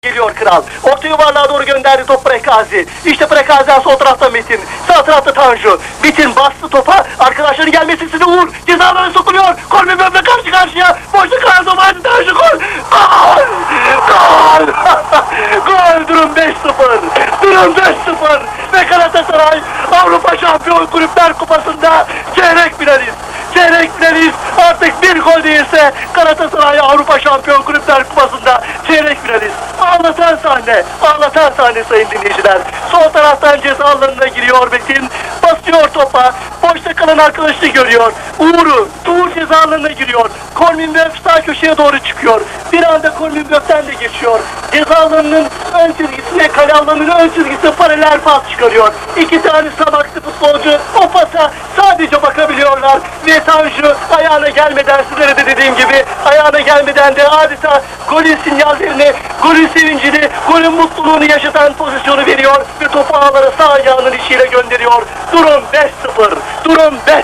Geliyor kral. Orta yuvarlığa doğru gönderdi top Prekazi. İşte Prekazi'den sol tarafta Metin. Sağ tarafta Tanju. Metin bastı topa. Arkadaşların gelmesi size Uğur. Cezalarına sokuluyor. Kolmi Böb'le karşı karşıya. Boşluk kalan topardı Tanju. Gol. Gol. Gol. Gol. Durum 5-0. Durum 5-0. Ve Galatasaray Avrupa Şampiyon Kulüpler Kupası'nda çeyrek finalist. Çeyrek finalist artık bir gol değilse Galatasaray Avrupa Şampiyon Kulüpler Kupası'nda çeyrek finalist. Ağlatan sahne sayın dinleyiciler. Sol taraftan ceza alanına giriyor Metin. Basıyor topa. Boşta kalan arkadaşını görüyor. Uğur ceza alanına giriyor. Kolmin Böb sağ köşeye doğru çıkıyor. Bir anda Kolmin Böb'ten de geçiyor. Ceza alanının ön çizgisine, kale alanının ön çizgisine paralel pas çıkarıyor. İki tane sabaklı futbolcu o pasa sadece bakabiliyorlar. Ve Tanju ayağına gelmeden, sizlere de dediğim gibi ayağına gelmeden de adeta golün sinyallerini, golün sevincini, golün mutluluğunu yaşatan pozisyonu veriyor ve topu ağlara sağ ayağının içiyle gönderiyor. Durum 5-0. Durum 5-0.